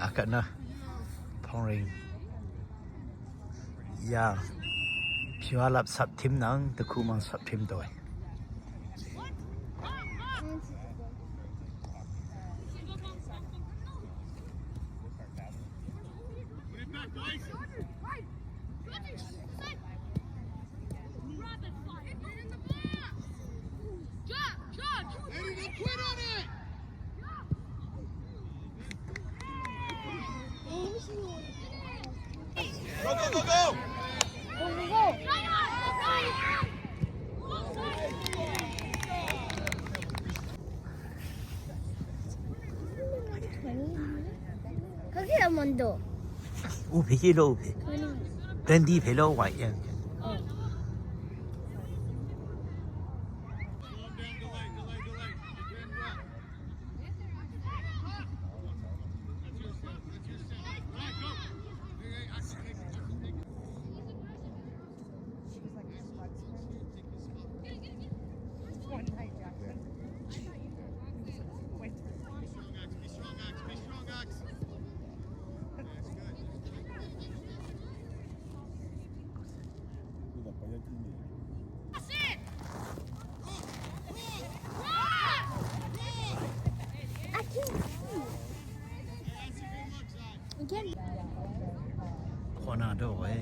agak na pongring ya piwalap sap tim nang the kumang sap tim doi Go, go, go, go! Kaki là món đồ. ubi kilo ubi bendi pelo wai yang Again. corner doi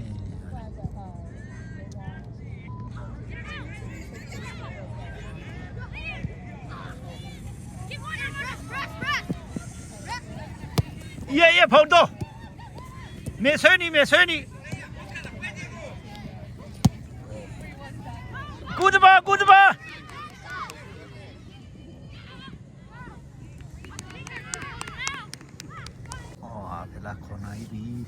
yeah phong to me sơi ni good ba la corner đi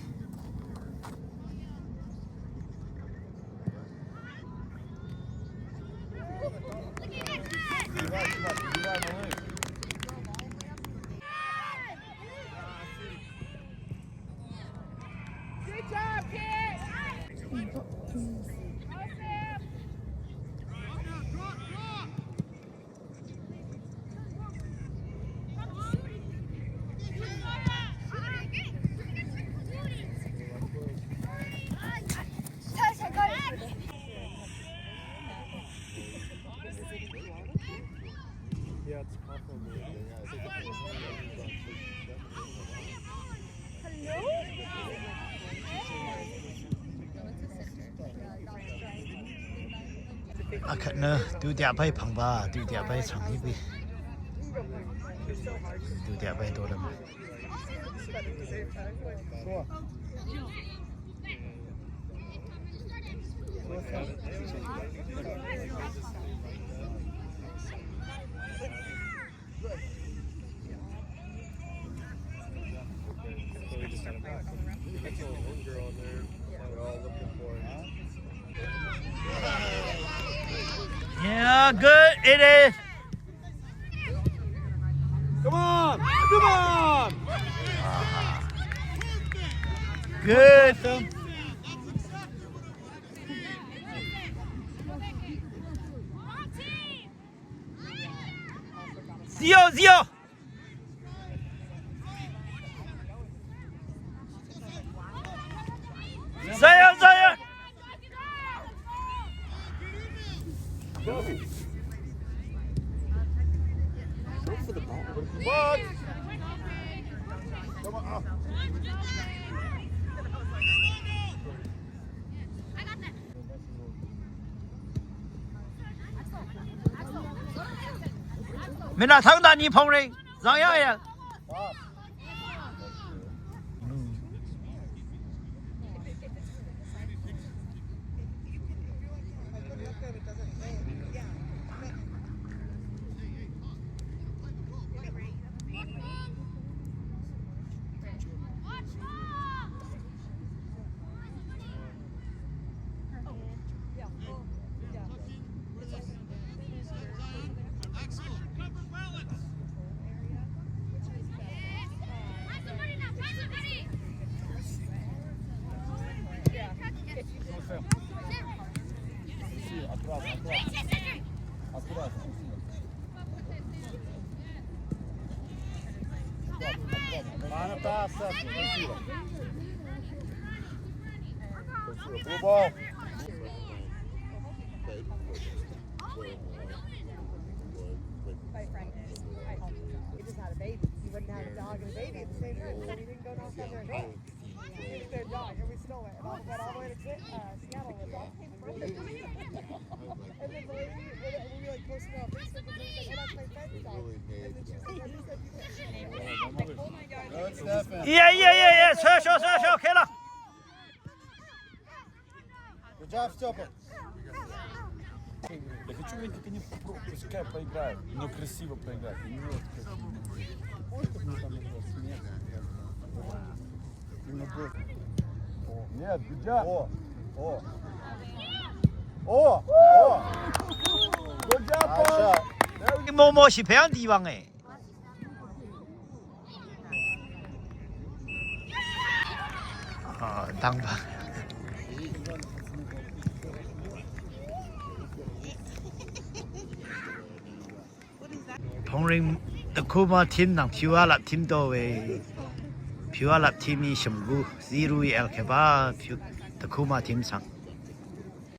agak na tu dia bai phang ba tu dia bai chang hi bi tu dia bai to lam yeah good it is Come on! Come on! good Zio saya Go for the ball. What? Come on. mình là thắng đàn nhịp phong này rõ ya Blue ball. He just had a baby. He wouldn't have a dog and a baby at the same time, so we didn't go knock on their door. We didn't get a dog, and we stole it. And all went all the way to Seattle with it. And then the lady, we like posted it on Facebook, and she was like, oh, that's my friend's dog. And then she was like, oh, you said you Good, Stefan. Yeah. 射 ，OK 了。 Good job, Stefan. Я хочу видеть, как они пускай поиграют, но красиво поиграть. И не вот как Нет, good job. Good job, Paul. 摸是培养地方诶。啊，当吧。 同仁ตะคูมาทีมหนังผิวอาลับทีมโตเวผิวอาลับทีมมีชมกูซีรุยเอลเคบาผิวตะคูมาทีมสัง